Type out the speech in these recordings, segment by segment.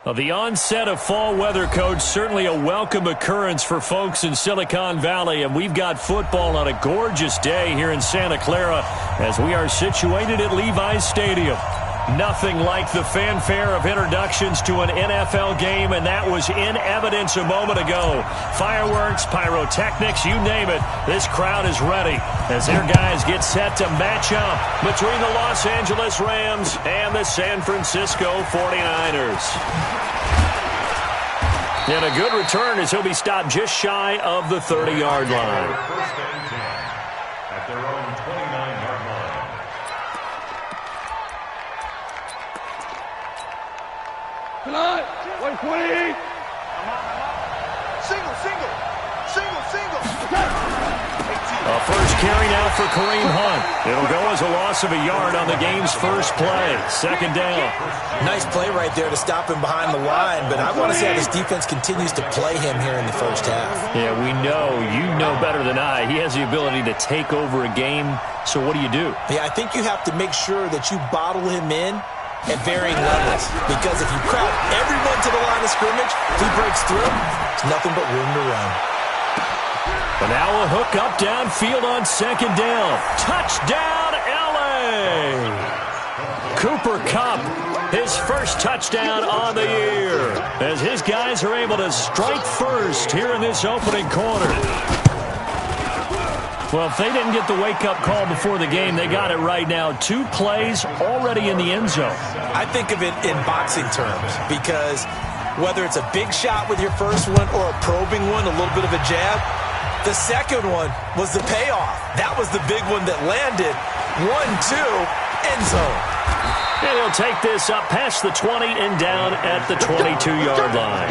Well, the onset of fall weather, Coach, certainly a welcome occurrence for folks in Silicon Valley, and we've got football on a gorgeous day here in Santa Clara as we are situated at Levi's Stadium. Nothing like the fanfare of introductions to an NFL game, and that was in evidence a moment ago. Fireworks, pyrotechnics, you name it, this crowd is ready as their guys get set to match up between the Los Angeles Rams and the San Francisco 49ers. And a good return as he'll be stopped just shy of the 30-yard line. At their own 29-yard line. Tonight, 120. Single. A first carry now for Kareem Hunt. It'll go as a loss of a yard on the game's first play. Second down. Nice play right there to stop him behind the line, but I want to see how this defense continues to play him here in the first half. Yeah, we know. You know better than I. He has the ability to take over a game, so what do you do? Yeah, I think you have to make sure that you bottle him in at varying levels, because if you crowd everyone to the line of scrimmage, if he breaks through, there's nothing but room to run. And now a hook up downfield on second down. Touchdown, L.A. Cooper Kupp, his first touchdown on the year, as his guys are able to strike first here in this opening quarter. Well, if they didn't get the wake-up call before the game, they got it right now. 2 plays already in the end zone. I think of it in boxing terms, because whether it's a big shot with your first one or a probing one, a little bit of a jab, the second one was the payoff. That was the big one that landed. 1-2, end zone. And he'll take this up past the 20 and down at the 22-yard line.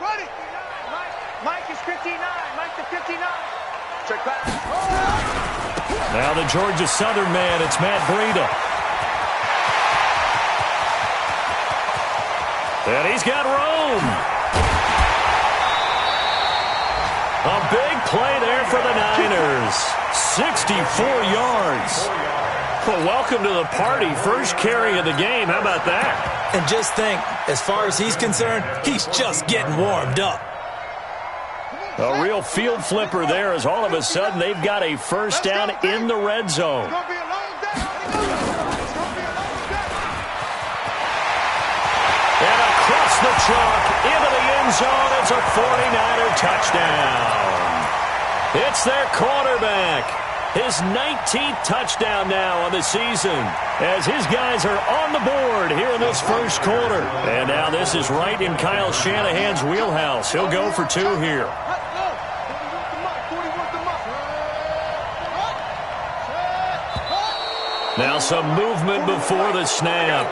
Ready. Mike is 59. Mike to 59. Check back. Now the Georgia Southern man, it's Matt Breida. And he's got room. A big play there for the Niners. 64 yards. Well, welcome to the party. First carry of the game. How about that? And just think, as far as he's concerned, he's just getting warmed up. A real field flipper there as all of a sudden they've got a first down in the red zone. It's going to be a long day. And across the chalk into the end zone, it's a 49er touchdown. It's their quarterback. His 19th touchdown now on the season as his guys are on the board here in this first quarter. And now this is right in Kyle Shanahan's wheelhouse. He'll go for 2 here. Now some movement before the snap.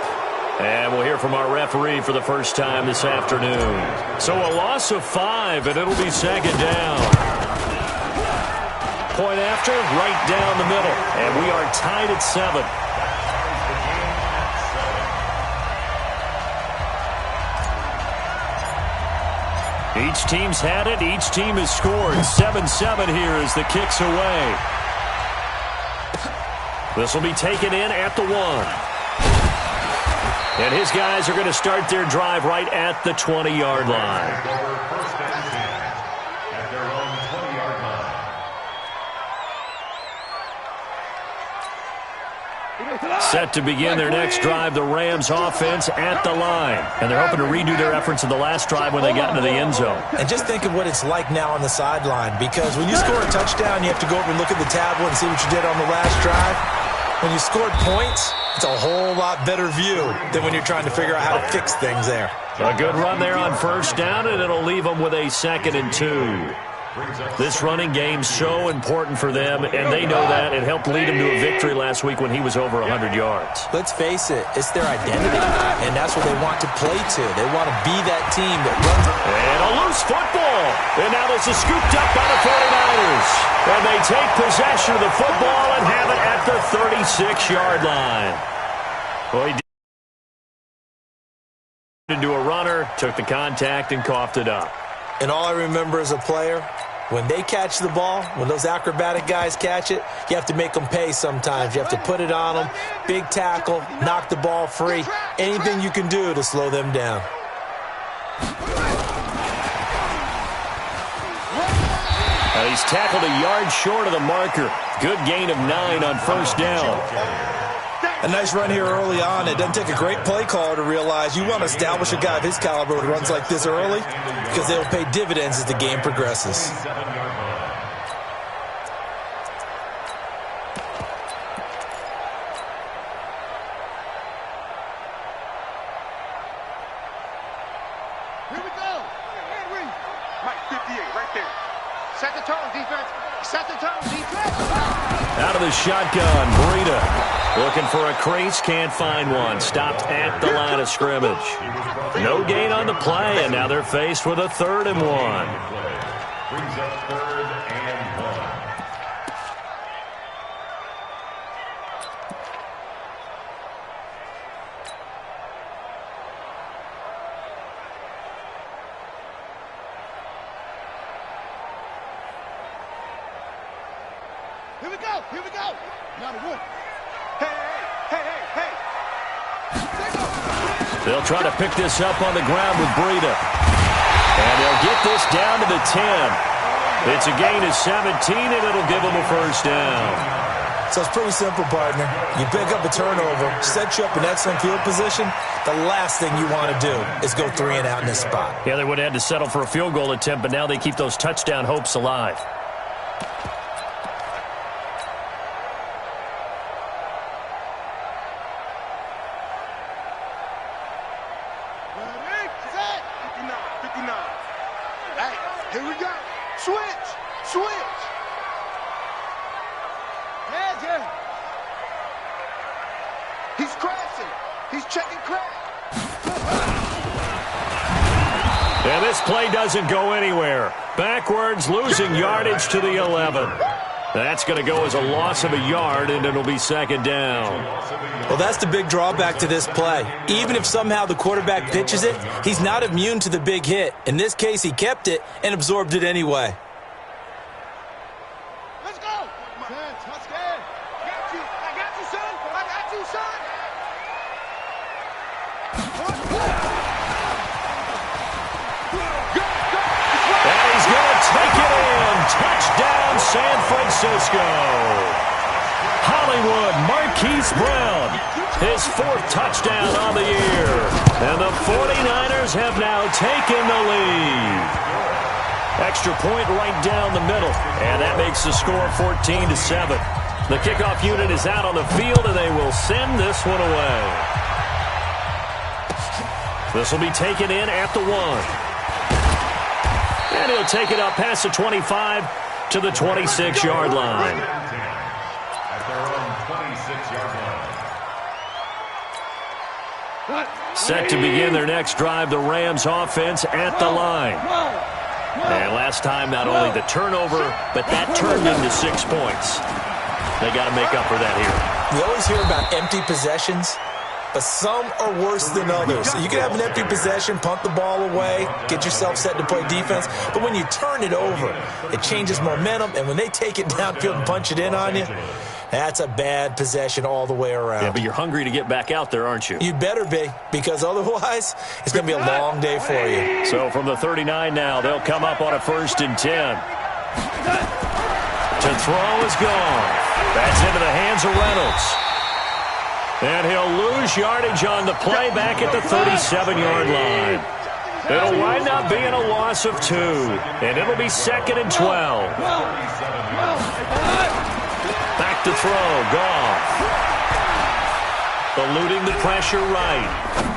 And we'll hear from our referee for the first time this afternoon. So a loss of 5, and it'll be second down. Point after, right down the middle. And we are tied at 7. Each team's had it. Each team has scored. 7-7 here as the kick's away. This will be taken in at the 1. And his guys are going to start their drive right at the 20-yard line. Set to begin their next drive, the Rams offense at the line. And they're hoping to redo their efforts of the last drive when they got into the end zone. And just think of what it's like now on the sideline, because when you score a touchdown, you have to go over and look at the tablet and see what you did on the last drive. When you scored points, it's a whole lot better view than when you're trying to figure out how to fix things there. A good run there on first down, and it'll leave them with a 2nd and 2. This running game's so important for them, and they know that. It helped lead him to a victory last week when he was over 100 yards. Let's face it, it's their identity, and that's what they want to play to. They want to be that team that runs. And a loose football. And now this is scooped up by the 49ers. And they take possession of the football and have it at the 36-yard line. Boy, Into a runner, took the contact and coughed it up. And all I remember as a player, when they catch the ball, when those acrobatic guys catch it, you have to make them pay sometimes. You have to put it on them, big tackle, knock the ball free, anything you can do to slow them down. He's tackled a yard short of the marker. Good gain of 9 on first down. A nice run here early on. It doesn't take a great play caller to realize you want to establish a guy of his caliber who runs like this early because they'll pay dividends as the game progresses. Here we go. Mike, 58, right there. Set the tone, defense. Set the tone, defense. Out of the shotgun, Breida. Looking for a crease, can't find one. Stopped at the line of scrimmage. No gain on the play, and now they're faced with a 3rd and 1. Brings up 3rd and 1. Here we go. Here we go. Now the wood. Hey. They'll try to pick this up on the ground with Breida. And they'll get this down to the 10. It's a gain of 17, and it'll give them a first down. So it's pretty simple, partner. You pick up a turnover, set you up in excellent field position. The last thing you want to do is go 3 and out in this spot. Yeah, they would have had to settle for a field goal attempt, but now they keep those touchdown hopes alive. Here we go. Switch. Yeah. He's crashing. He's checking crash. And this play doesn't go anywhere. Backwards, losing yardage to the 11. That's going to go as a loss of a yard, and it'll be 2nd down. Well, that's the big drawback to this play. Even if somehow the quarterback pitches it, he's not immune to the big hit. In this case, he kept it and absorbed it anyway. Let's go. Let's go. I got you, son. And he's going to take it in. Touchdown, San Francisco. Hollywood Marquise Brown, his 4th touchdown on the year. And the 49ers have now taken the lead. Extra point right down the middle. And that makes the score 14-7. The kickoff unit is out on the field, and they will send this one away. This will be taken in at the 1. And he'll take it up past the 25 to the 26-yard line. At their own 26-yard line. Set to begin their next drive, the Rams offense at the line. And last time, not only the turnover, but that turned into 6 points. They got to make up for that here. We always hear about empty possessions, but some are worse than others. You can have an empty possession, punt the ball away, get yourself set to play defense, but when you turn it over, it changes momentum, and when they take it downfield and punch it in on you, that's a bad possession all the way around. Yeah, but you're hungry to get back out there, aren't you? You better be, because otherwise, it's going to be a long day for you. So from the 39 now, they'll come up on a 1st and 10. To throw is gone. That's into the hands of Reynolds. And he'll lose yardage on the play back at the 37-yard line. It'll wind up being a loss of 2. And it'll be 2nd and 12. Back to throw. Goff. Eluding the pressure right.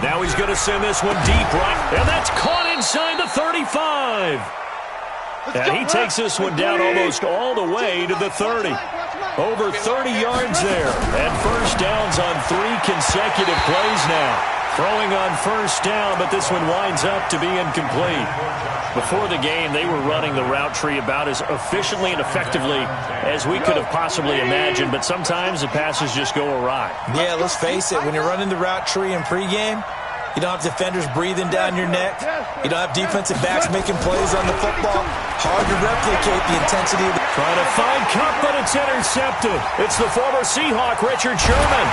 Now he's going to send this one deep right. And that's caught inside the 35. And he takes this one down almost all the way to the 30. Over 30 yards there. And first downs on 3 consecutive plays now. Throwing on first down, but this one winds up to be incomplete. Before the game, they were running the route tree about as efficiently and effectively as we could have possibly imagined, but sometimes the passes just go awry. Yeah, let's face it, when you're running the route tree in pregame, You don't have defenders breathing down your neck. You don't have defensive backs making plays on the football. Hard to replicate the intensity of the... Trying to find Cup, but it's intercepted. It's the former Seahawk, Richard Sherman.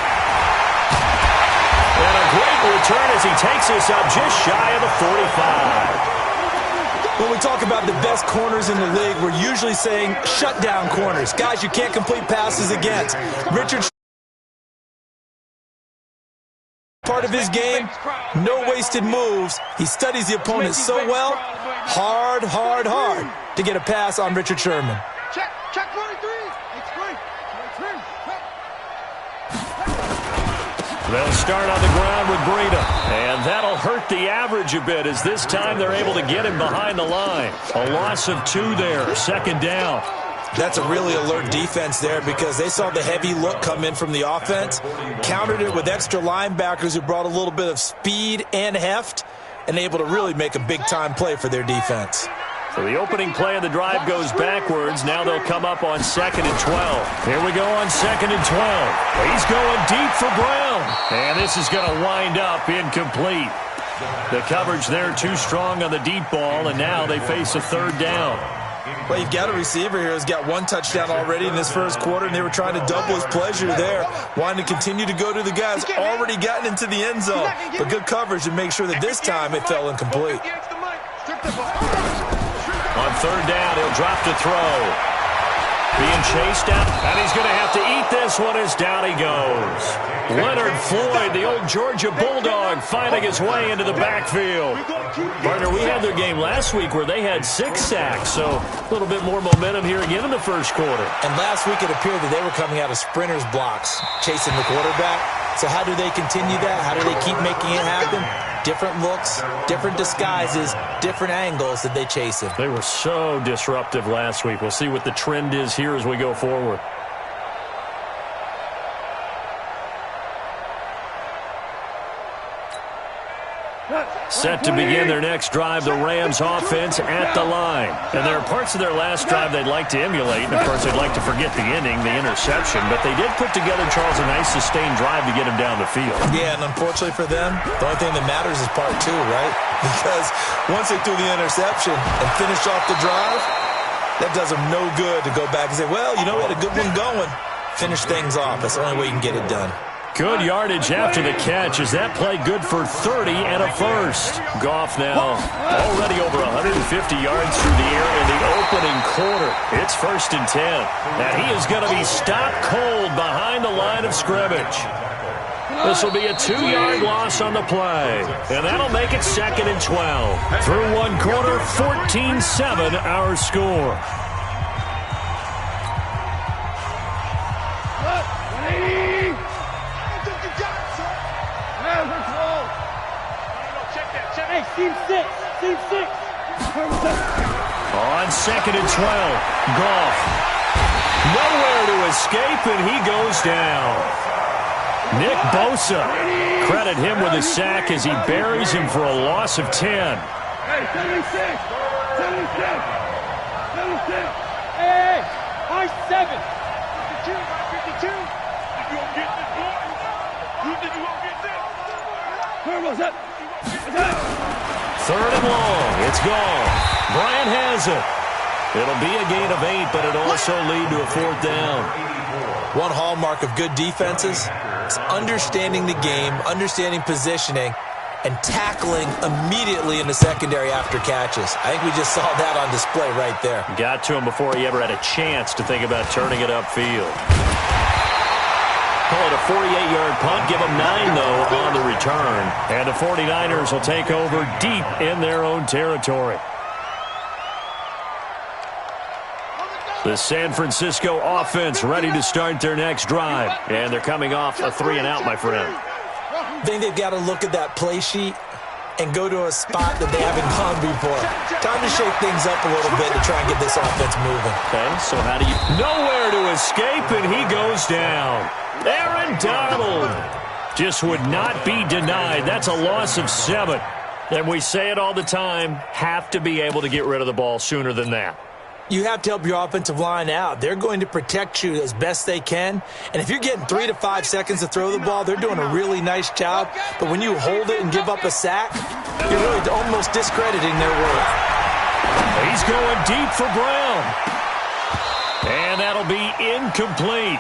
And a great return as he takes us up just shy of the 45. When we talk about the best corners in the league, we're usually saying shutdown corners. Guys you can't complete passes against. Richard, part of his game, no wasted moves. He studies the opponent so well. Hard to get a pass on Richard Sherman. Check 23. It's great. 23. They'll start on the ground with Breida, and that'll hurt the average a bit as this time they're able to get him behind the line. A loss of 2 there, second down. That's a really alert defense there because they saw the heavy look come in from the offense, countered it with extra linebackers who brought a little bit of speed and heft, and able to really make a big-time play for their defense. So the opening play of the drive goes backwards. Now they'll come up on 2nd and 12. Here we go on 2nd and 12. He's going deep for Brown. And this is going to wind up incomplete. The coverage there too strong on the deep ball, and now they face a 3rd down. Well, you've got a receiver here who's got 1 touchdown already in this first quarter, and they were trying to double his pleasure there, wanting to continue to go to the guys already gotten into the end zone. But good coverage to make sure that this time it fell incomplete. On 3rd down, he'll drop to throw. Being chased out, and he's going to have to eat this one as down he goes. Leonard Floyd, the old Georgia Bulldog, finding his way into the backfield. Partner, we had their game last week where they had 6 sacks, so a little bit more momentum here again in the first quarter. And last week it appeared that they were coming out of sprinters blocks, chasing the quarterback. So how do they continue that? How do they keep making it happen? Different looks, different disguises, different angles that they chase him. They were so disruptive last week. We'll see what the trend is here as we go forward. Set to begin their next drive, the Rams offense at the line. And there are parts of their last drive they'd like to emulate. And, of course, they'd like to forget the ending, the interception. But they did put together, Charles, a nice sustained drive to get him down the field. Yeah, and unfortunately for them, the only thing that matters is part 2, right? Because once they threw the interception and finished off the drive, that does them no good to go back and say, well, you know, we had a good one going. Finish things off. That's the only way you can get it done. Good yardage after the catch. Is that play good for 30 and a first? Goff now already over 150 yards through the air in the opening quarter. It's 1st and 10. And he is going to be stopped cold behind the line of scrimmage. This will be a 2-yard loss on the play. And that'll make it 2nd and 12. Through 1 quarter, 14-7 our score. Team 6. On 2nd and 12, Goff. Nowhere to escape, and he goes down. Nick Bosa, credit him with a sack as he buries him for a loss of 10. Hey, 76. Hey, high 7. 52. You gonna get this, boy? You think you gonna get this? Where was it? 3rd and long. It's gone. Bryant has it. It'll be a gain of 8, but it'll also lead to a 4th down. One hallmark of good defenses is understanding the game, understanding positioning, and tackling immediately in the secondary after catches. I think we just saw that on display right there. Got to him before he ever had a chance to think about turning it upfield. Call it a 48-yard punt. Give them 9, though, on the return. And the 49ers will take over deep in their own territory. The San Francisco offense ready to start their next drive. And they're coming off a 3-and-out, my friend. I think they've got to look at that play sheet and go to a spot that they haven't gone before. Time to shake things up a little bit to try and get this offense moving. Okay, so how do you... Nowhere to escape, and he goes down. Aaron Donald just would not be denied. That's a loss of 7. And we say it all the time, have to be able to get rid of the ball sooner than that. You have to help your offensive line out. They're going to protect you as best they can. And if you're getting 3 to 5 seconds to throw the ball, they're doing a really nice job. But when you hold it and give up a sack, you're really almost discrediting their work. He's going deep for Brown. And that'll be incomplete.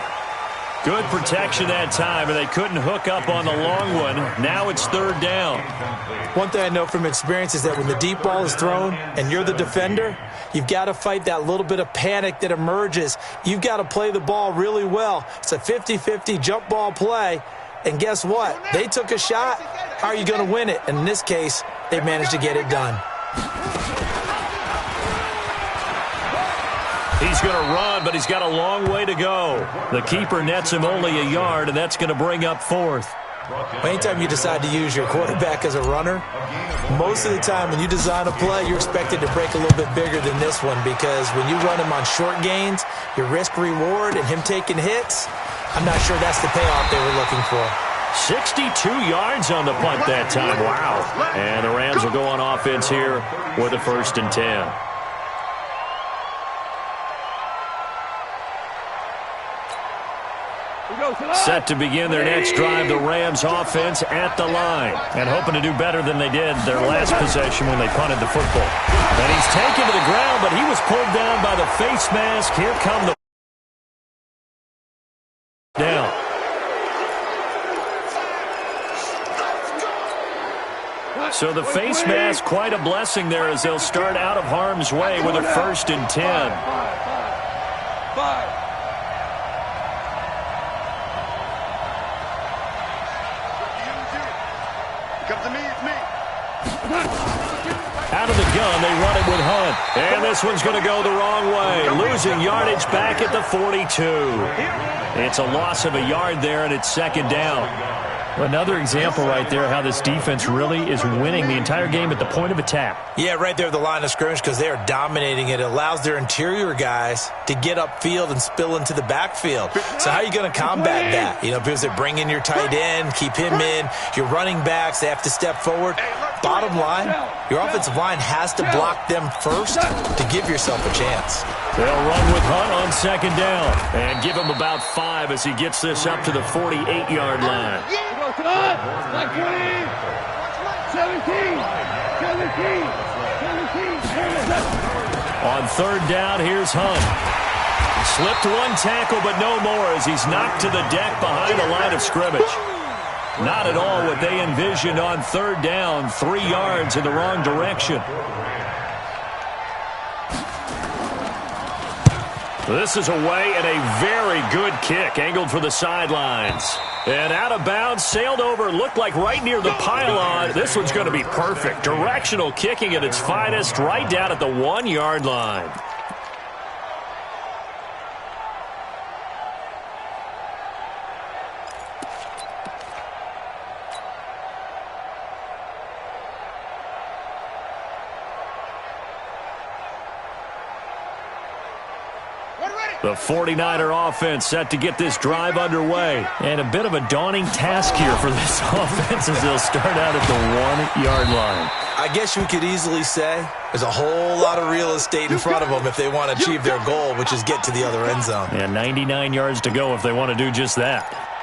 Good protection that time, and they couldn't hook up on the long one. Now it's third down. One thing I know from experience is that when the deep ball is thrown and you're the defender, you've got to fight that little bit of panic that emerges. You've got to play the ball really well. It's a 50-50 jump ball play, and guess what? They took a shot. How are you going to win it? And in this case, they managed to get it done. He's going to run, but he's got a long way to go. The keeper nets him only a yard, and that's going to bring up fourth. Anytime you decide to use your quarterback as a runner, most of the time when you design a play, you're expected to break a little bit bigger than this one, because when you run him on short gains, your risk-reward and him taking hits, I'm not sure that's the payoff they were looking for. 62 yards on the punt that time. Wow. And the Rams will go on offense here with a 1st and 10. Set to begin their next drive, the Rams offense at the line. And hoping to do better than they did their last possession when they punted the football. And he's taken to the ground, but he was pulled down by the face mask. Here come the down. So the face mask, quite a blessing there as they'll start out of harm's way with a 1st and 10. Out of the gun, they run it with Hunt. And this one's going to go the wrong way. Losing yardage back at the 42. It's a loss of a yard there, and it's 2nd down. Another example right there how this defense really is winning the entire game at the point of attack. Yeah, right there at the line of scrimmage, because they are dominating it. It allows their interior guys to get upfield and spill into the backfield. So how are you going to combat that? You know, because they bring in your tight end, keep him in. Your running backs, they have to step forward. Bottom line, your offensive line has to block them first to give yourself a chance. They'll run with Hunt on 2nd down and give him about 5 as he gets this up to the 48-yard line. 17, 17, 17. On 3rd down, here's Hunt. Slipped one tackle, but no more as he's knocked to the deck behind the line of scrimmage. Not at all what they envisioned on 3rd down, 3 yards in the wrong direction. This is away and a very good kick, angled for the sidelines. And out of bounds, sailed over, looked like right near the pylon. This one's going to be perfect. Directional kicking at its finest, right down at the 1-yard line. The 49er offense set to get this drive underway. And a bit of a daunting task here for this offense as they'll start out at the 1-yard line. I guess you could easily say there's a whole lot of real estate in front of them if they want to achieve their goal, which is get to the other end zone. And 99 yards to go if they want to do just that.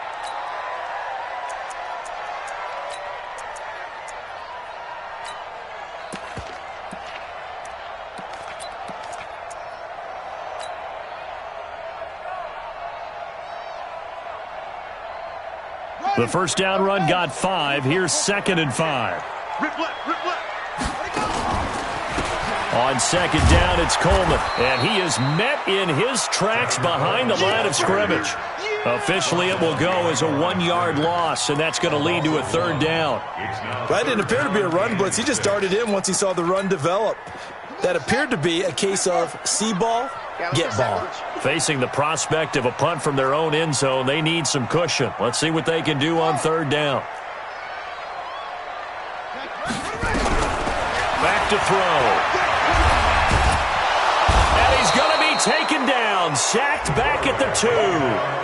The 1st down run got 5. Here's 2nd and 5. On 2nd down, it's Coleman. And he is met in his tracks behind the line of scrimmage. Officially, it will go as a 1-yard loss, and that's going to lead to a 3rd down. That didn't appear to be a run blitz. He just darted in once he saw the run develop. That appeared to be a case of see ball, get ball. Facing the prospect of a punt from their own end zone, they need some cushion. Let's see what they can do on 3rd down. Back to throw. And he's going to be taken down, sacked back at the 2.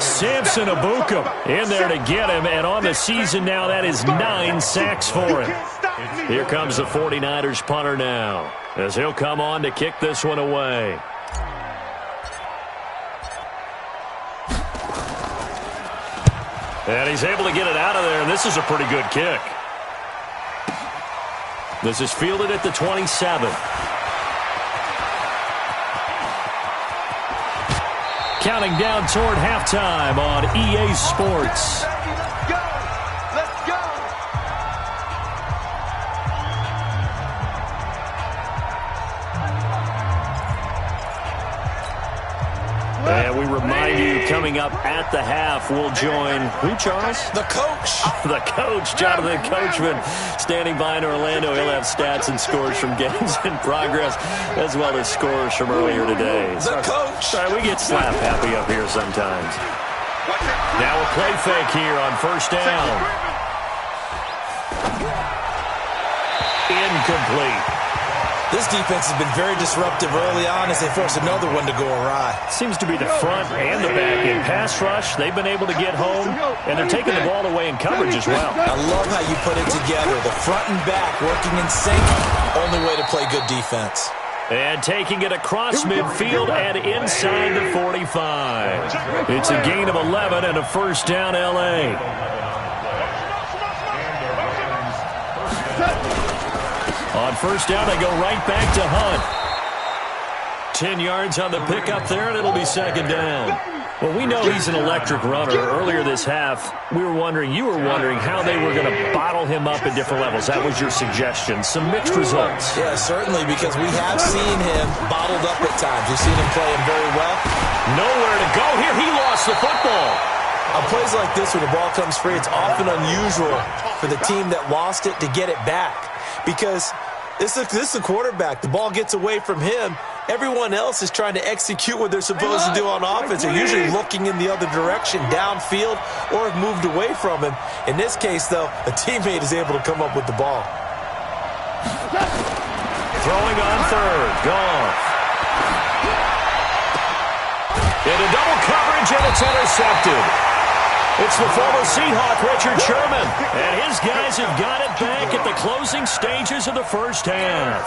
Samson Abukum in there to get him, and on the season now, that is 9 sacks for him. Here comes the 49ers punter now, as he'll come on to kick this one away. And he's able to get it out of there, and this is a pretty good kick. This is fielded at the 27. Counting down toward halftime on EA Sports. Let's go! Let's go! And we remind you, coming up at the half, we'll join, who, Charles? The coach. The coach, Jonathan Coachman, standing by in Orlando. He'll have stats and scores from games in progress, as well as scores from earlier today. The coach. Sorry, we get slap happy up here sometimes. Now a play fake here on first down. Incomplete. This defense has been very disruptive early on as they force another one to go awry. Seems to be the front and the back. In pass rush, they've been able to get home, and they're taking the ball away in coverage as well. I love how you put it together. The front and back working in sync. Only way to play good defense. And taking it across midfield and inside the 45. It's a gain of 11 and a first down, L.A. On first down, they go right back to Hunt. 10 yards on the pickup there, and it'll be second down. Well, we know he's an electric runner. Earlier this half, you were wondering how they were going to bottle him up at different levels. That was your suggestion. Some mixed results. Yeah, certainly, because we have seen him bottled up at times. We've seen him playing very well. Nowhere to go here. He lost the football. On plays like this, when the ball comes free, it's often unusual for the team that lost it to get it back. Because this is the quarterback. The ball gets away from him. Everyone else is trying to execute what they're supposed to do on offense. They're usually looking in the other direction, downfield, or have moved away from him. In this case, though, a teammate is able to come up with the ball. Throwing on third. Goff. Into double coverage, and it's intercepted. It's the former Seahawk, Richard Sherman. And his guys have got it back at the closing stages of the first half.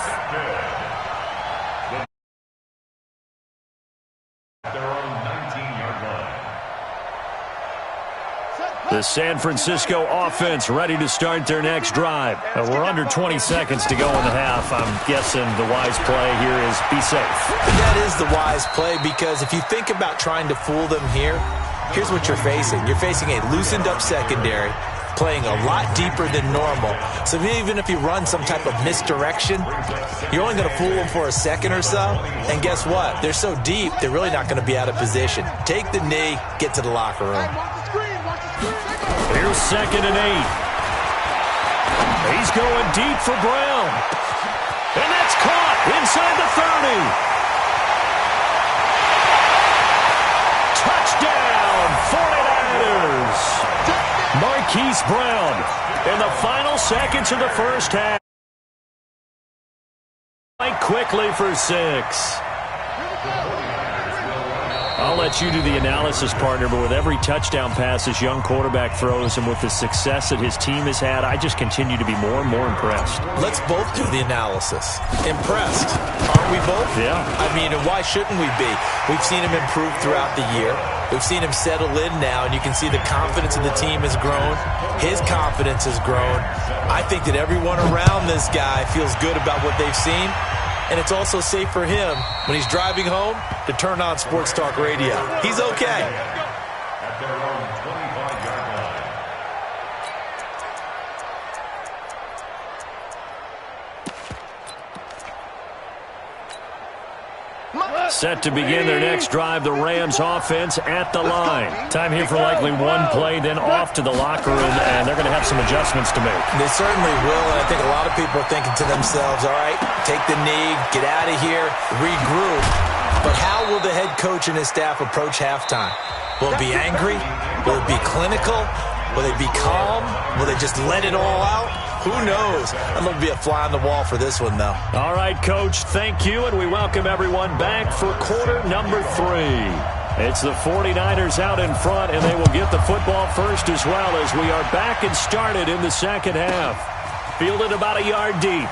The San Francisco offense ready to start their next drive. We're under 20 seconds to go in the half. I'm guessing the wise play here is be safe. That is the wise play, because if you think about trying to fool them here, here's what you're facing. You're facing a loosened up secondary, playing a lot deeper than normal. So even if you run some type of misdirection, you're only going to fool them for a second or so. And guess what? They're so deep, they're really not going to be out of position. Take the knee, get to the locker room. Here's 2nd and 8. He's going deep for Brown. And that's caught inside the 30. Touchdown, 49ers. Marquise Brown in the final seconds of the first half. Quickly for 6. I'll let you do the analysis, partner, but with every touchdown pass this young quarterback throws and with the success that his team has had, I just continue to be more and more impressed. Let's both do the analysis. Impressed. Aren't we both? Yeah. I mean, and why shouldn't we be? We've seen him improve throughout the year. We've seen him settle in now, and you can see the confidence of the team has grown. His confidence has grown. I think that everyone around this guy feels good about what they've seen. And it's also safe for him when he's driving home to turn on Sports Talk Radio. He's okay. At their own 25-yard line. Set to begin their next drive, the Rams offense at the line. Time here for likely one play, then off to the locker room, and they're going to have some adjustments to make. They certainly will, and I think a lot of people are thinking to themselves, all right, take the knee, get out of here, regroup. But how will the head coach and his staff approach halftime? Will it be angry? Will it be clinical? Will they be calm? Will they just let it all out? Who knows? I'd love to be a fly on the wall for this one, though. All right, Coach, thank you, and we welcome everyone back for quarter number 3. It's the 49ers out in front, and they will get the football first as well as we are back and started in the second half. Fielded about a yard deep.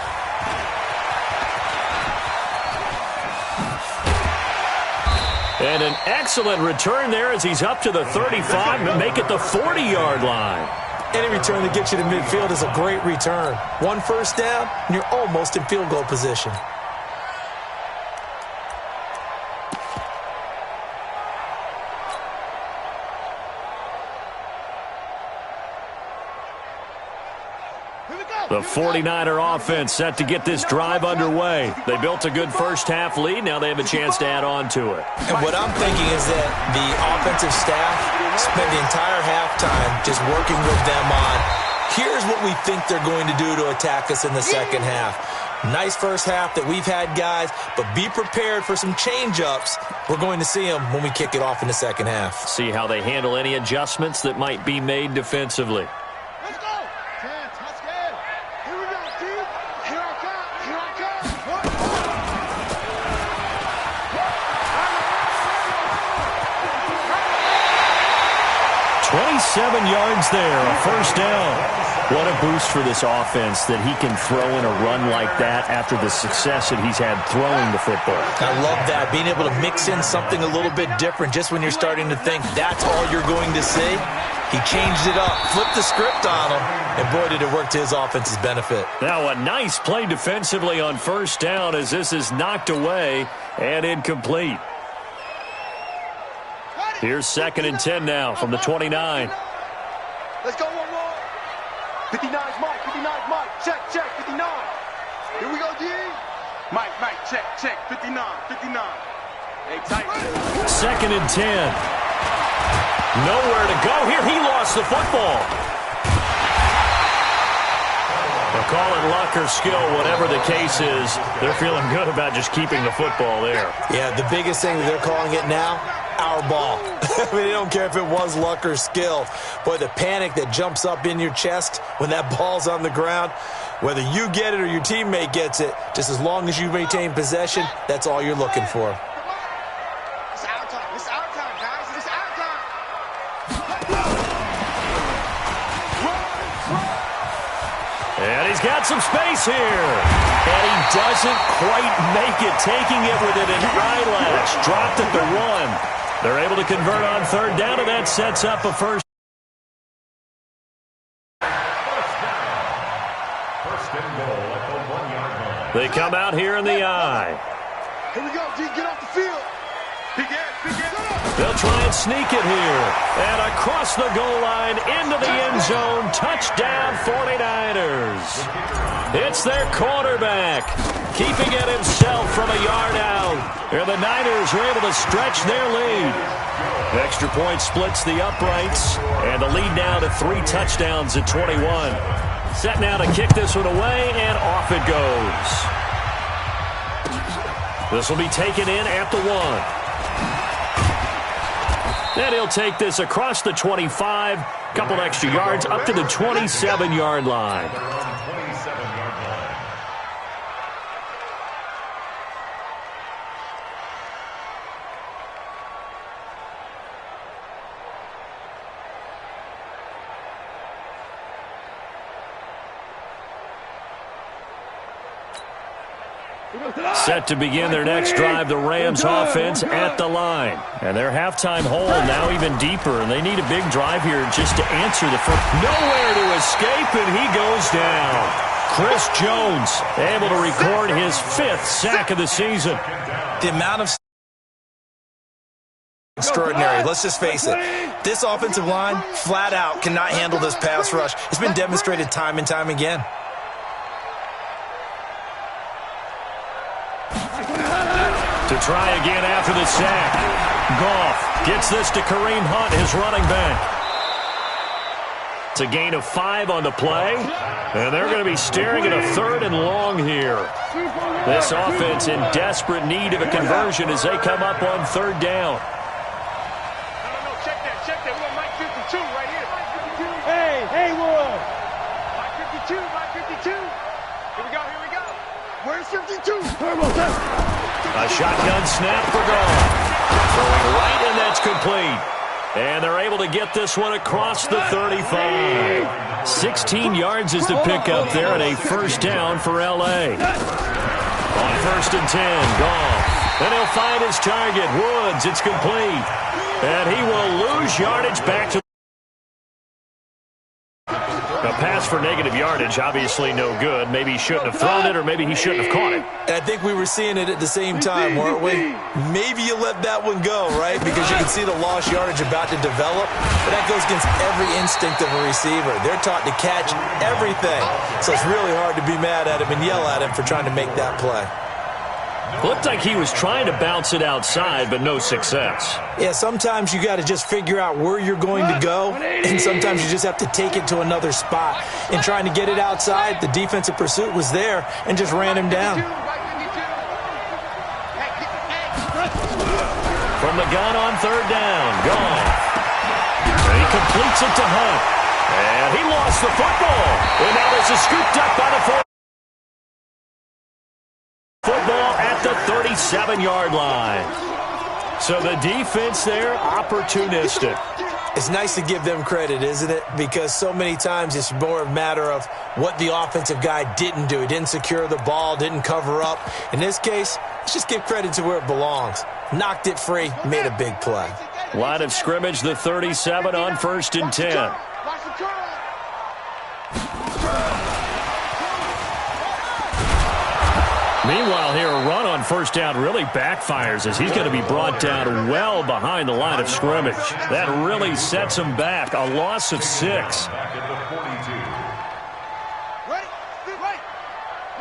And an excellent return there as he's up to the 35 and make it the 40-yard line. Any return that gets you to midfield is a great return. One first down, and you're almost in field goal position. The 49er offense set to get this drive underway. They built a good first-half lead. Now they have a chance to add on to it. And what I'm thinking is that the offensive staff spent the entire halftime just working with them on, here's what we think they're going to do to attack us in the second half. Nice first half that we've had, guys, but be prepared for some change-ups. We're going to see them when we kick it off in the second half. See how they handle any adjustments that might be made defensively. Let's go. 10, touch it. Here we go, dude. Here I come. Here I come. 27 yards there, a first down. What a boost for this offense that he can throw in a run like that after the success that he's had throwing the football. I love that, being able to mix in something a little bit different just when you're starting to think that's all you're going to see. He changed it up, flipped the script on him, and boy, did it work to his offense's benefit. Now a nice play defensively on first down as this is knocked away and incomplete. Here's 2nd and 10 now from the 29. Let's go one more. 59's Mike. 59's Mike. Check, check. 59. Here we go, D. Mike, check, check. 59, 59. Hey, tight. 2nd and 10. Nowhere to go here. He lost the football. They'll call it luck or skill, whatever the case is. They're feeling good about just keeping the football there. Yeah, the biggest thing that they're calling it now, our ball. I mean, they don't care if it was luck or skill. Boy, the panic that jumps up in your chest when that ball's on the ground, whether you get it or your teammate gets it, just as long as you maintain possession, that's all you're looking for. It's our time. It's our time, guys. It's our time. And he's got some space here. And he doesn't quite make it, taking it with an eyelash. Dropped at the 1. They're able to convert on third down, and that sets up a first. First and goal at the 1-yard line. They come out here in the eye. Here we go, D. Get off the field. Big ass, big ass. They'll try and sneak it here. And across the goal line, into the end zone. Touchdown, 49ers. It's their quarterback, keeping it himself from a yard out. And the Niners are able to stretch their lead. Extra point splits the uprights. And the lead now to 3 touchdowns at 21. Set now to kick this one away, and off it goes. This will be taken in at the 1. And he'll take this across the 25, couple extra yards, up to the 27-yard line. 27-yard line. Set to begin their next drive, the Rams offense at the line. And their halftime hole now even deeper, and they need a big drive here just to answer the first. Nowhere to escape, and he goes down. Chris Jones able to record his 5th sack of the season. The amount of extraordinary. Let's just face it. This offensive line, flat out, cannot handle this pass rush. It's been demonstrated time and time again. To try again after the sack. Goff gets this to Kareem Hunt, his running back. It's a gain of 5 on the play, and they're going to be staring at a 3rd and long here. This offense in desperate need of a conversion as they come up on 3rd down. No, check that. We got Mike 52 right here. Hey, Haywood. Mike 52, Mike 52. Here we go. Where's 52? A shotgun snap for Goff. Throwing right, and that's complete. And they're able to get this one across the 35. 16 yards is the pickup there, and a first down for L.A. On 1st and 10, Goff And he'll find his target. Woods, it's complete. And he will lose yardage back to a pass for negative yardage, obviously no good. Maybe he shouldn't have thrown it, or maybe he shouldn't have caught it. And I think we were seeing it at the same time, weren't we? Maybe you let that one go, right? Because you can see the lost yardage about to develop. But that goes against every instinct of a receiver. They're taught to catch everything. So it's really hard to be mad at him and yell at him for trying to make that play. Looked like he was trying to bounce it outside, but no success. Yeah, sometimes you got to just figure out where you're going to go, and sometimes you just have to take it to another spot. In trying to get it outside, the defensive pursuit was there and just ran him down. From the gun on third down, gone. And he completes it to Hunt. And he lost the football. And now this is scooped up by the football at the 37-yard line. So the defense there, opportunistic. It's nice to give them credit, isn't it? Because so many times it's more a matter of what the offensive guy didn't do. He didn't secure the ball, didn't cover up. In this case, let's just give credit to where it belongs. Knocked it free, made a big play. Line of scrimmage, the 37 on 1st and 10. Meanwhile here, a run on first down really backfires as he's going to be brought down well behind the line of scrimmage. That really sets him back. A loss of 6. Ready?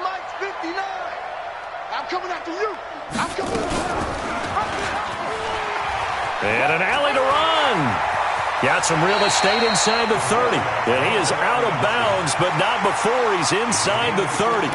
Mike's 59. I'm coming after you. I'm coming after you. And an alley to run. Got some real estate inside the 30. And he is out of bounds, but not before he's inside the 30.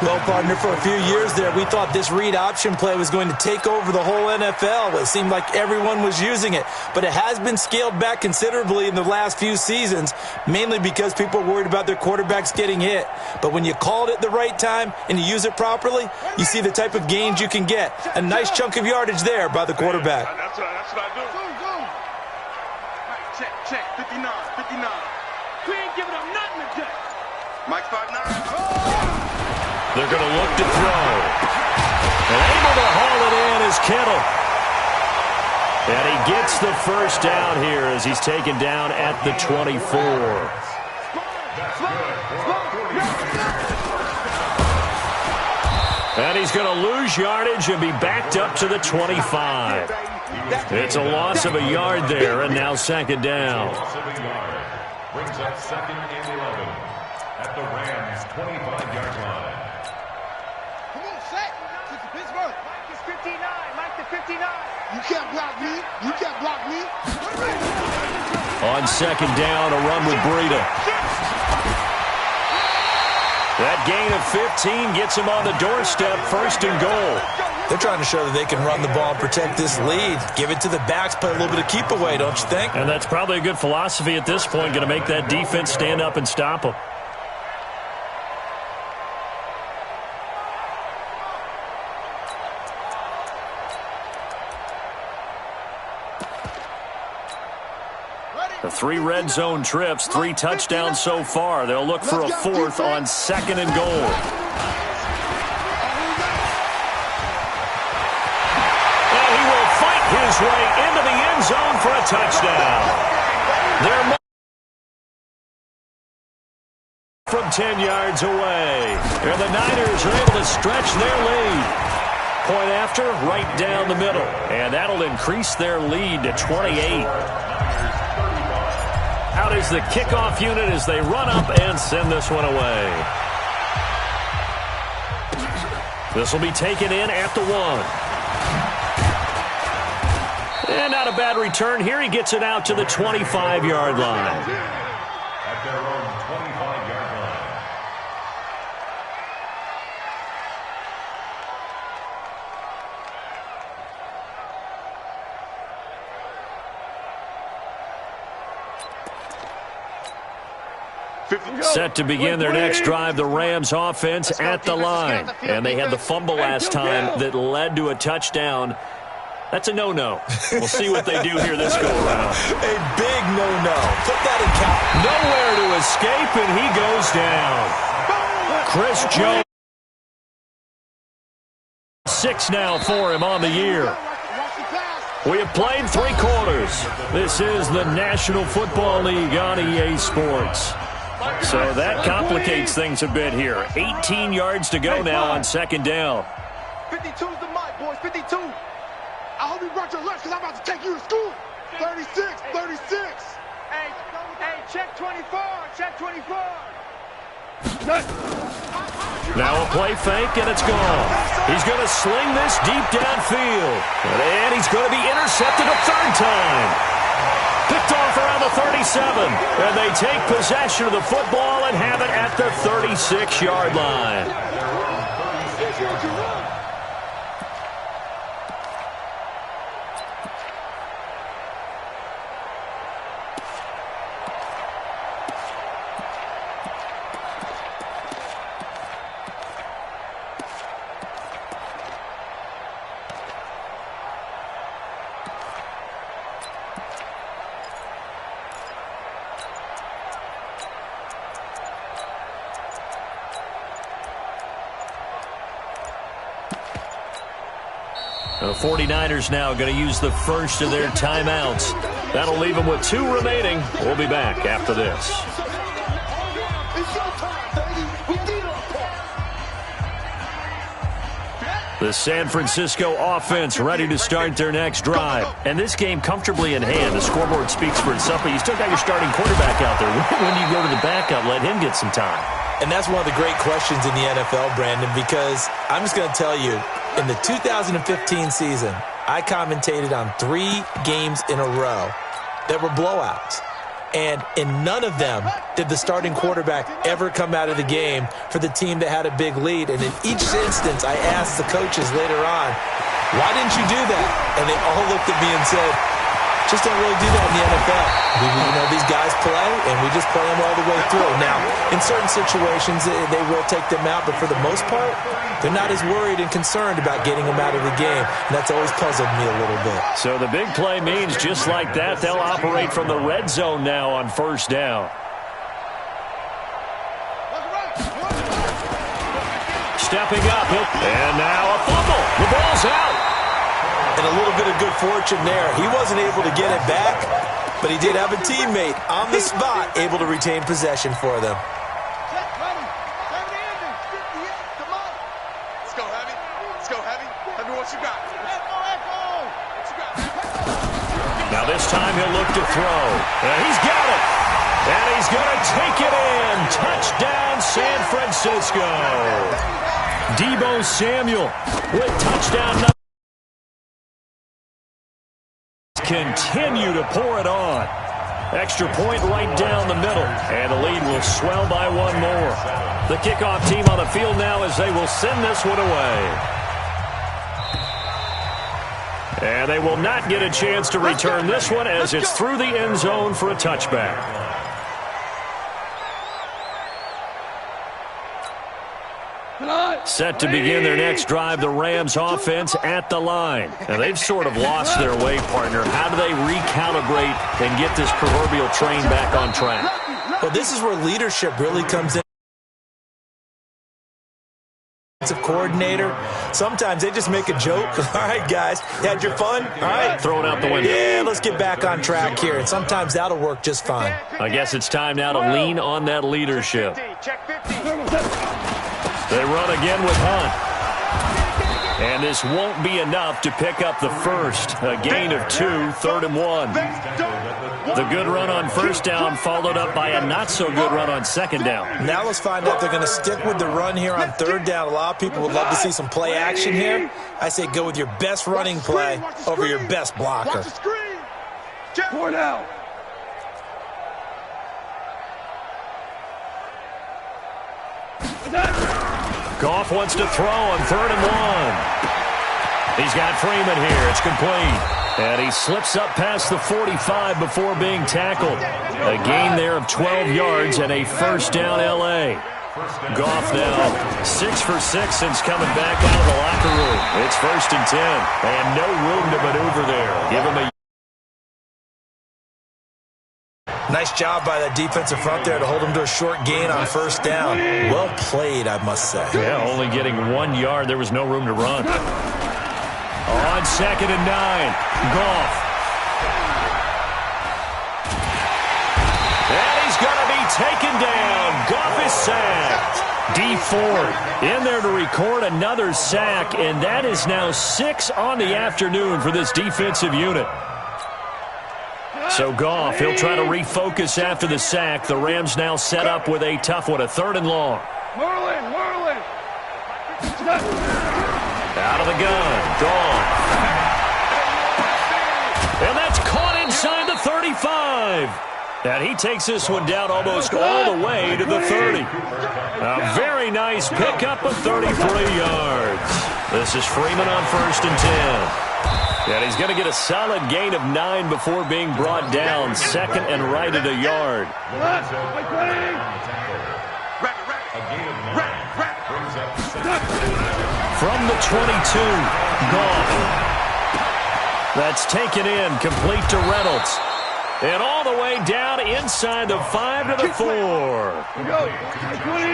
Well, partner, for a few years there, we thought this read option play was going to take over the whole NFL. It seemed like everyone was using it. But it has been scaled back considerably in the last few seasons, mainly because people are worried about their quarterbacks getting hit. But when you call it at the right time and you use it properly, you see the type of gains you can get. A nice chunk of yardage there by the quarterback. That's what I do. Check. 59. We ain't giving up nothing today. Mike's 5'9". They're going to look to throw. And able to haul it in is Kittle. And he gets the first down here as he's taken down at the 24. And he's going to lose yardage and be backed up to the 25. It's a loss of a yard there, and now second down. Brings up 2nd and 11 at the Rams' 25-yard line. You can't block me. On second down, a run with Breida. That gain of 15 gets him on the doorstep, 1st and goal. They're trying to show that they can run the ball and protect this lead. Give it to the backs, play a little bit of keep away, don't you think? And that's probably a good philosophy at this point, going to make that defense stand up and stop them. The 3 red zone trips, 3 touchdowns so far. They'll look for a 4th on 2nd and goal. And he will fight his way into the end zone for a touchdown. They're from 10 yards away. And the Niners are able to stretch their lead. Point after, right down the middle. And that'll increase their lead to 28. Out is the kickoff unit as they run up and send this one away. This will be taken in at the 1. And not a bad return here. He gets it out to the 25-yard line. At their own 25-yard line. Set to begin their next drive, the Rams offense at the line. And they had the fumble last time that led to a touchdown. That's a no-no. We'll see what they do here this go-around. A big no-no. Put that in count. Nowhere to escape, and he goes down. Chris Jones 6 now for him on the year. We have played 3 quarters. This is the National Football League on EA Sports. So that complicates things a bit here. 18 yards to go now on 2nd down. 52's the mic, boys. 52. I hope you brought your lunch because I'm about to take you to school. 36, 36. Hey, check 24. Check 24. Now a play fake, and it's gone. He's going to sling this deep downfield. And he's going to be intercepted a 3rd time. Picked off around the 37. And they take possession of the football and have it at the 36-yard line. The 49ers now going to use the first of their timeouts. That'll leave them with 2 remaining. We'll be back after this. The San Francisco offense ready to start their next drive. And this game comfortably in hand. The scoreboard speaks for itself, but you still got your starting quarterback out there. When do you go to the backup, let him get some time? And that's one of the great questions in the NFL, Brandon, because I'm just going to tell you, in the 2015 season, I commentated on 3 games in a row that were blowouts. And in none of them did the starting quarterback ever come out of the game for the team that had a big lead. And in each instance, I asked the coaches later on, why didn't you do that? And they all looked at me and said, just don't really do that in the NFL. These guys play, and we just play them all the way through. Now, in certain situations, they will take them out, but for the most part, they're not as worried and concerned about getting them out of the game, and that's always puzzled me a little bit. So the big play means just like that, they'll operate from the red zone now on 1st down. Stepping up, and now a fumble. The ball's out. And a little bit of good fortune there. He wasn't able to get it back, but he did have a teammate on the spot able to retain possession for them. Let's go, Heavy. Let's go, Heavy. Let me what you got. Now this time he'll look to throw. And he's got it. And he's going to take it in. Touchdown, San Francisco. Deebo Samuel with touchdown number. Continue to pour it on. Extra point right down the middle. And the lead will swell by 1 more. The kickoff team on the field now as they will send this one away. And they will not get a chance to return this one as it's through the end zone for a touchback. Set to begin their next drive, the Rams offense at the line. Now, they've sort of lost their way, partner. How do they recalibrate and get this proverbial train back on track? Well, this is where leadership really comes in. Coordinator. Sometimes they just make a joke. All right, guys, had your fun? All right. Throw it out the window. Yeah, let's get back on track here. And sometimes that'll work just fine. I guess it's time now to lean on that leadership. They run again with Hunt. And this won't be enough to pick up the first. A gain of 2, 3rd and 1. The good run on 1st down followed up by a not-so-good run on 2nd down. Now let's find out if they're going to stick with the run here on 3rd down. A lot of people would love to see some play action here. I say go with your best running play over your best blocker. Pour it out. Goff wants to throw on 3rd and 1. He's got Freeman here. It's complete. And he slips up past the 45 before being tackled. A gain there of 12 yards and a 1st down L.A. Goff now 6 for 6 since coming back out of the locker room. It's 1st and 10. And no room to maneuver there. Give him a Nice job by that defensive front there to hold him to a short gain on first down. Well played, I must say. Yeah, only getting 1 yard. There was no room to run. On 2nd and 9, Goff. And he's going to be taken down. Goff is sacked. D Ford in there to record another sack, and that is now 6 on the afternoon for this defensive unit. So Goff, he'll try to refocus after the sack. The Rams now set up with a tough one, a 3rd and long. Merlin. Out of the gun, Goff. And that's caught inside the 35. And he takes this one down almost all the way to the 30. A very nice pickup of 33 yards. This is Freeman on 1st and 10. And he's going to get a solid gain of 9 before being brought down. 2nd and right at a yard. From the 22, Goff. That's taken in, complete to Reynolds. And all the way down inside the 5 to the 4.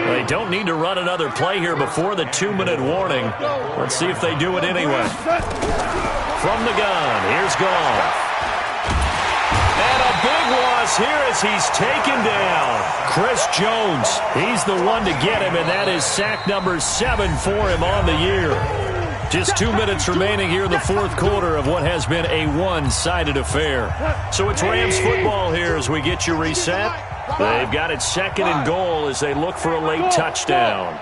They don't need to run another play here before the 2-minute warning. Let's see if they do it anyway. From the gun, here's Goff. And a big loss here as he's taken down. Chris Jones, he's the one to get him, and that is sack number 7 for him on the year. Just 2 minutes remaining here in the 4th quarter of what has been a one-sided affair. So it's Rams football here as we get you reset. They've got it 2nd and goal as they look for a late touchdown.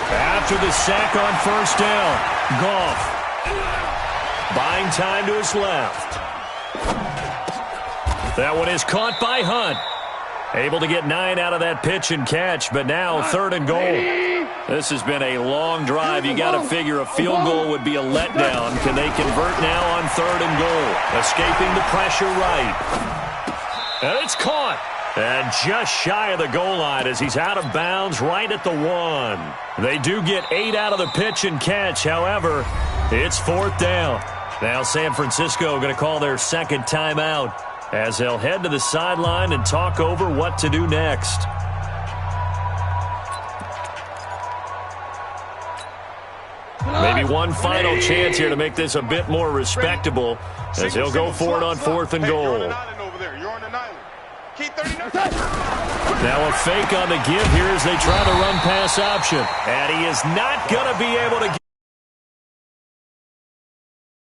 After the sack on 1st down, Goff buying time to his left. That one is caught by Hunt. Able to get 9 out of that pitch and catch, but now 3rd and goal. This has been a long drive. You got to figure a field goal would be a letdown. Can they convert now on 3rd and goal? Escaping the pressure right. And it's caught. And just shy of the goal line as he's out of bounds right at the 1. They do get 8 out of the pitch and catch. However, it's 4th down. Now San Francisco going to call their 2nd timeout as they'll head to the sideline and talk over what to do next. Maybe one final chance here to make this a bit more respectable as he'll go for it on 4th and goal. Now a fake on the give here as they try the run pass option. And he is not going to be able to get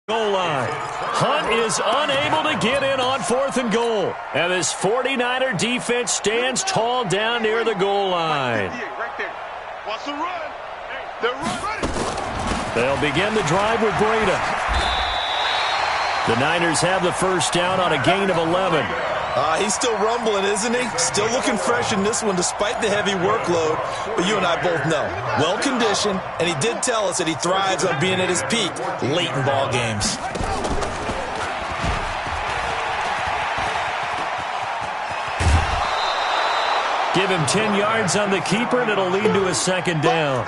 goal line. Hunt is unable to get in on 4th and goal. And this 49er defense stands tall down near the goal line. Watch the run. They're running. They'll begin the drive with Breda. The Niners have the 1st down on a gain of 11. He's still rumbling, isn't he? Still looking fresh in this one despite the heavy workload. But you and I both know, well-conditioned, and he did tell us that he thrives on being at his peak late in ball games. Give him 10 yards on the keeper, and it'll lead to a 2nd down.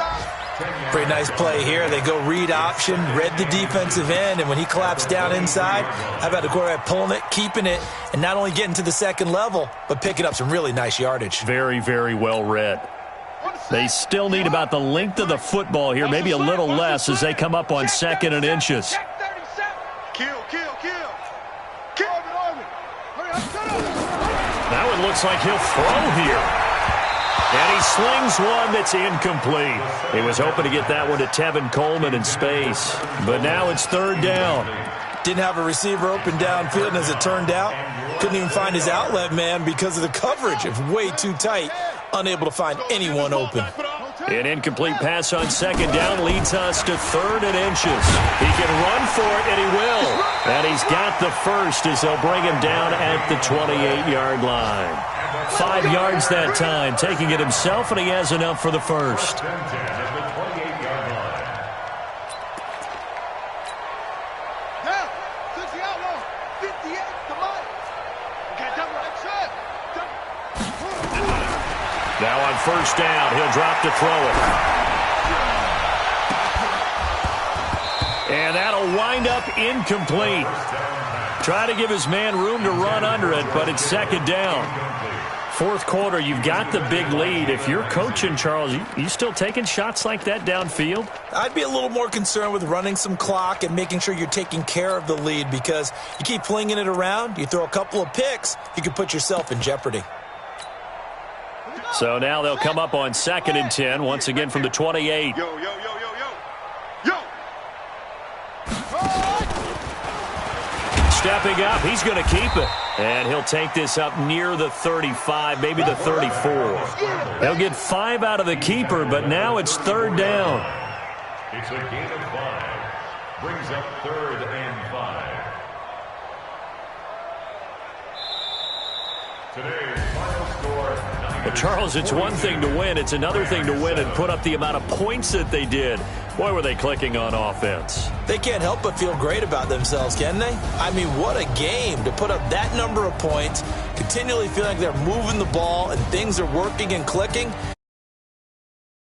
Pretty nice play here. They go read option, read the defensive end, and when he collapsed down inside, how about the quarterback pulling it, keeping it, and not only getting to the 2nd level, but picking up some really nice yardage. Very, very well read. They still need about the length of the football here, maybe a little less as they come up on 2nd and inches. Now it looks like he'll throw here. And he slings one that's incomplete. He was hoping to get that one to Tevin Coleman in space. But now it's 3rd down. Didn't have a receiver open downfield, and as it turned out, couldn't even find his outlet man because of the coverage. It was way too tight. Unable to find anyone open. An incomplete pass on 2nd down leads us to 3rd and inches. He can run for it, and he will. And he's got the 1st as they'll bring him down at the 28-yard line. 5 yards that time, taking it himself, and he has enough for the 1st. Now on 1st down, he'll drop to throw it. And that'll wind up incomplete. Try to give his man room to run under it, but it's second down. Fourth quarter, you've got the big lead. If you're coaching, Charles, you still taking shots like that downfield? I'd be a little more concerned with running some clock and making sure you're taking care of the lead, because you keep flinging it around, you throw a couple of picks, you could put yourself in jeopardy. So now they'll come up on 2nd and 10, once again from the 28. Yo, yo, yo, yo, yo. Yo! Stepping up, he's going to keep it. And he'll take this up near the 35, maybe the 34. He'll get 5 out of the keeper, but now it's 3rd down. It's a gain of 5. Brings up 3rd and 5. Today's final score. Well, Charles, it's one thing to win. It's another thing to win and put up the amount of points that they did. Boy, were they clicking on offense. They can't help but feel great about themselves, can they? I mean, what a game to put up that number of points, continually feeling like they're moving the ball and things are working and clicking.